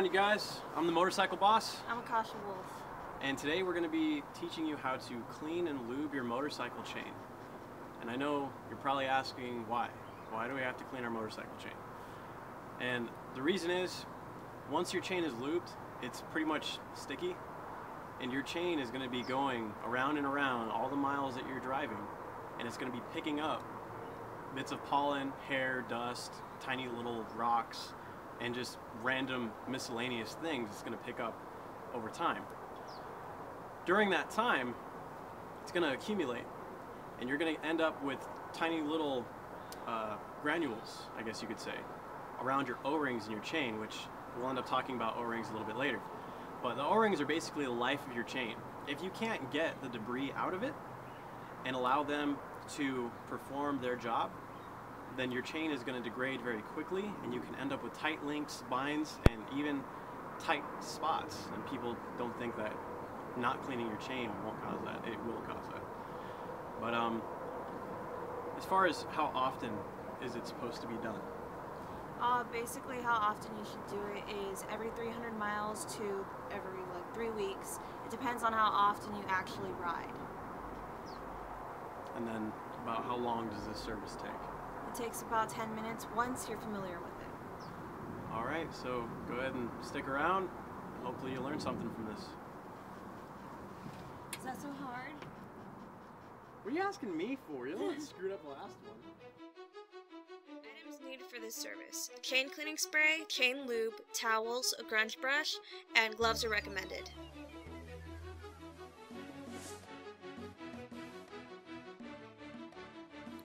on, you guys? I'm the Motorcycle Boss. I'm Akasha Wolf. And today we're going to be teaching you how to clean and lube your motorcycle chain. And I know you're probably asking why. Why do we have to clean our motorcycle chain? And the reason is, once your chain is lubed, it's pretty much sticky. And your chain is going to be going around and around all the miles that you're driving. And it's going to be picking up bits of pollen, hair, dust, tiny little rocks, and just random miscellaneous things it's going to pick up over time. During that time, it's going to accumulate, and you're going to end up with tiny little granules, I guess you could say, around your O-rings in your chain, which we'll end up talking about O-rings a little bit later. But the O-rings are basically the life of your chain. If you can't get the debris out of it and allow them to perform their job, then your chain is going to degrade very quickly, and you can end up with tight links, binds, and even tight spots. And people don't think that not cleaning your chain won't cause that. It will cause that. But as far as how often is it supposed to be done? Basically how often you should do it is every 300 miles to every 3 weeks. It depends on how often you actually ride. And then about how long does this service take? It takes about 10 minutes once you're familiar with it. Alright, so go ahead and stick around. Hopefully you learn something from this. Is that so hard? What are you asking me for? You're the one that screwed up the last one. Items needed for this service: chain cleaning spray, chain lube, towels, a grunge brush, and gloves are recommended.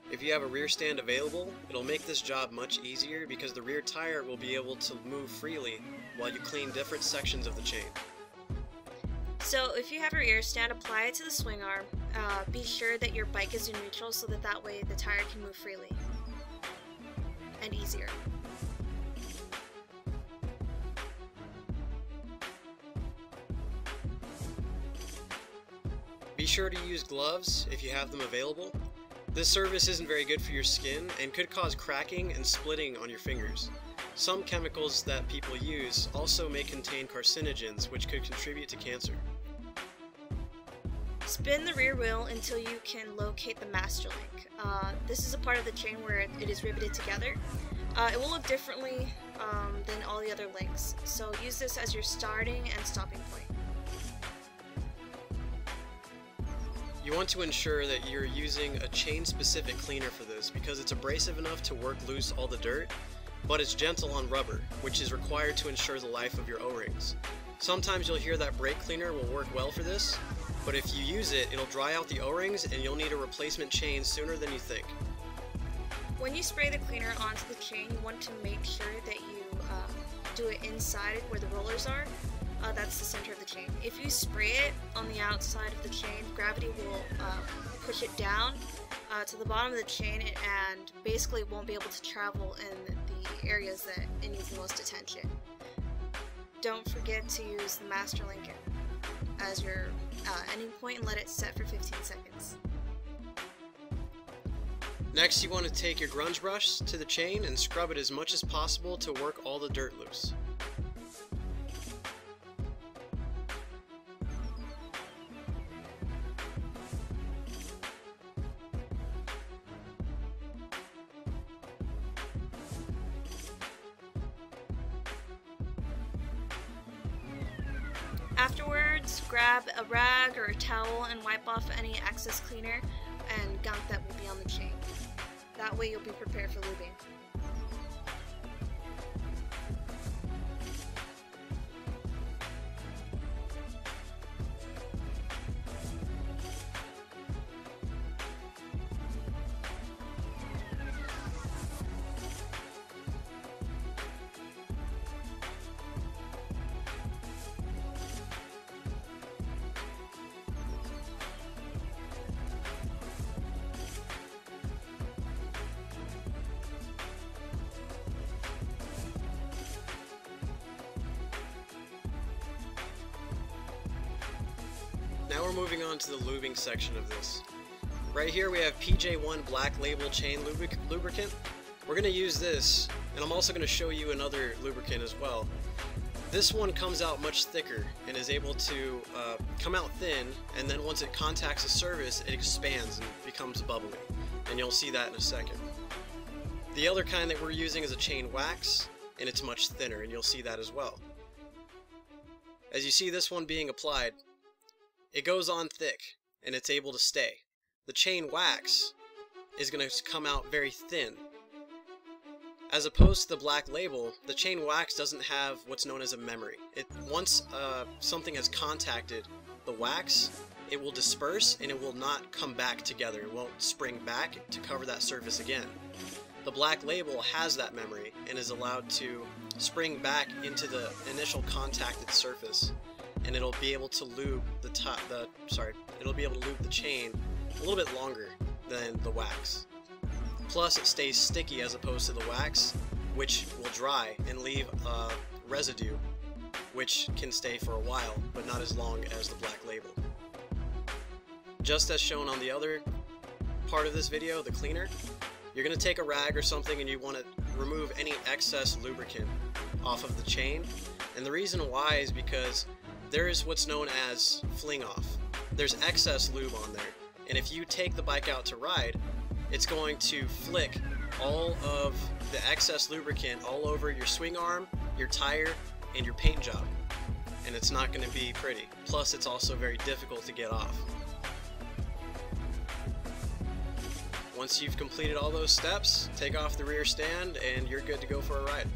If you have a rear stand available, it'll make this job much easier because the rear tire will be able to move freely while you clean different sections of the chain. So if you have a rear stand, apply it to the swing arm. Be sure that your bike is in neutral so that way the tire can move freely and easier. Be sure to use gloves if you have them available. This service isn't very good for your skin and could cause cracking and splitting on your fingers. Some chemicals that people use also may contain carcinogens, which could contribute to cancer. Spin the rear wheel until you can locate the master link. This is a part of the chain where it is riveted together. It will look differently than all the other links, so use this as your starting and stopping point. You want to ensure that you're using a chain-specific cleaner for this because it's abrasive enough to work loose all the dirt, but it's gentle on rubber, which is required to ensure the life of your O-rings. Sometimes you'll hear that brake cleaner will work well for this, but if you use it, it'll dry out the O-rings and you'll need a replacement chain sooner than you think. When you spray the cleaner onto the chain, you want to make sure that you do it inside where the rollers are. That's the center of the chain. If you spray it on the outside of the chain, gravity will push it down to the bottom of the chain and basically won't be able to travel in the areas that it needs the most attention. Don't forget to use the master link as your ending point and let it set for 15 seconds. Next, you want to take your grunge brush to the chain and scrub it as much as possible to work all the dirt loose. Afterwards, grab a rag or a towel and wipe off any excess cleaner and gunk that will be on the chain. That way you'll be prepared for lubing. Now we're moving on to the lubing section of this. Right here we have PJ1 Black Label Chain Lubricant. We're going to use this, and I'm also going to show you another lubricant as well. This one comes out much thicker and is able to come out thin, and then once it contacts the surface, it expands and becomes bubbly. And you'll see that in a second. The other kind that we're using is a chain wax, and it's much thinner, and you'll see that as well. As you see this one being applied, it goes on thick, and it's able to stay. The chain wax is going to come out very thin. As opposed to the Black Label, the chain wax doesn't have what's known as a memory. Once something has contacted the wax, it will disperse and it will not come back together. It won't spring back to cover that surface again. The Black Label has that memory and is allowed to spring back into the initial contacted surface, and it'll be able to lube it'll be able to lube the chain a little bit longer than the wax. Plus, it stays sticky as opposed to the wax, which will dry and leave residue, which can stay for a while, but not as long as the Black Label. Just as shown on the other part of this video, the cleaner, you're going to take a rag or something and you want to remove any excess lubricant off of the chain. And the reason why is because there is what's known as fling off. There's excess lube on there, and if you take the bike out to ride, it's going to flick all of the excess lubricant all over your swing arm, your tire, and your paint job. And it's not going to be pretty. Plus, it's also very difficult to get off. Once you've completed all those steps, take off the rear stand and you're good to go for a ride.